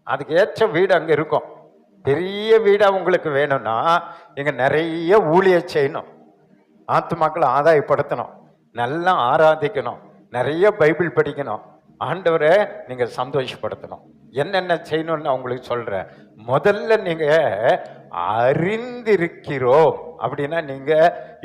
அதுக்கு ஏற்ற வீடு அங்க இருக்கும். பெரிய வீடா உங்களுக்கு வேணும்னா இங்க நிறைய ஊழிய செய்யணும், ஆத்துமாக்களை ஆதாயப்படுத்தணும், நல்லா ஆராதிக்கணும், நிறைய பைபிள் படிக்கணும், ஆண்டவரை நீங்க சந்தோஷப்படுத்தணும். என்னென்ன செய்யணும்னு நான் உங்களுக்கு சொல்றேன். முதல்ல நீங்க அறிந்திருக்கிறோம் அப்படின்னா, நீங்க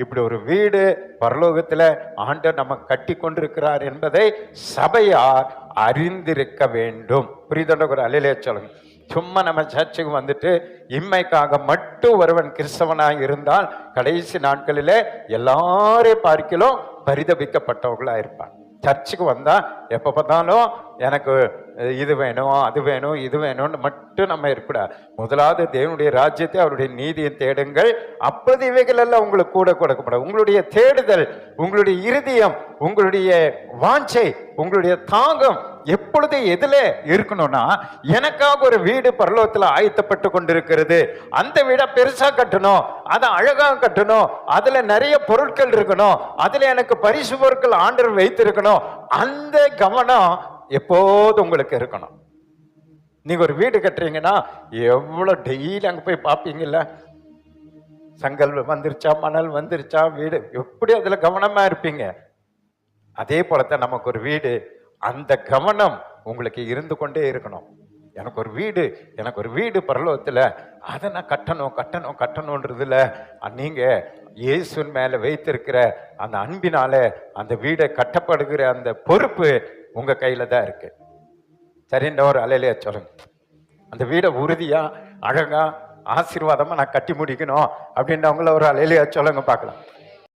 இப்படி ஒரு வீடு பரலோகத்துல ஆண்டவர் நம்ம கட்டி கொண்டிருக்கிறார் என்பதை சபையார் அறிந்திருக்க வேண்டும். புரிதொண்ட ஒரு அலையிலே சொல்லுங்க. சும்மா நம்ம சர்ச்சுக்கு வந்துட்டு இம்மைக்காக மட்டும் ஒருவன் கிறிஸ்தவனாக இருந்தால் கடைசி நாட்களிலே எல்லாரையும் பார்க்கிலும் பரிதபிக்கப்பட்டவர்களா இருப்பான். சர்ச்சுக்கு வந்தா எப்ப பார்த்தாலும் எனக்கு இது வேணும், அது வேணும், இது வேணும்னு மட்டும் நம்ம இருக்கக்கூடாது. முதலாவது தேவனுடைய ராஜ்யத்தை அவருடைய நீதியை தேடுங்கள், அப்போது இவைகள் எல்லாம் உங்களுக்கு கூட கொடுக்கப்படும். உங்களுடைய தேடுதல், உங்களுடைய இருதயம், உங்களுடைய வாஞ்சை, உங்களுடைய தாகம் எப்பொழுது எதுல இருக்கணும்னா, எனக்காக ஒரு வீடு பரலோகத்துல ஆயத்தப்பட்டு கொண்டிருக்கிறது, அந்த வீடை பெருசா கட்டணும், அதை அழகா கட்டணும், அதுல நிறைய பொருட்கள் இருக்கணும், அதுல எனக்கு பரிசு பொருட்கள் ஆண்டவர் வைத்திருக்கணும், அந்த கவனம் எப்போது உங்களுக்கு இருக்கணும். நீங்க ஒரு வீடு கட்டுறீங்கன்னா எவ்வளவு டெய்லி அங்க போய் பார்ப்பீங்கல்ல, செங்கல் வந்துருச்சா, மணல் வந்துருச்சா, வீடு எப்படி அதுல கவனமா இருப்பீங்க. அதே போலத்தான் நமக்கு ஒரு வீடு, அந்த கவனம் உங்களுக்கு இருந்து கொண்டே இருக்கணும். எனக்கு ஒரு வீடு பரலோகத்துல, அதை நான் கட்டணும்ன்றதுல நீங்க இயேசுவின் மேல வைத்திருக்கிற அந்த அன்பினால அந்த வீடை கட்டப்படுகிற அந்த பொறுப்பு உங்க கையில தான் இருக்கு. சரின்ற ஒரு அலையிலேயே சொல்லுங்க. அந்த வீடை உறுதியா அழகா ஆசீர்வாதமா நான் கட்டி முடிக்கணும் அப்படின்றவங்கள ஒரு அலையிலேயே சொல்லுங்க பார்க்கலாம்.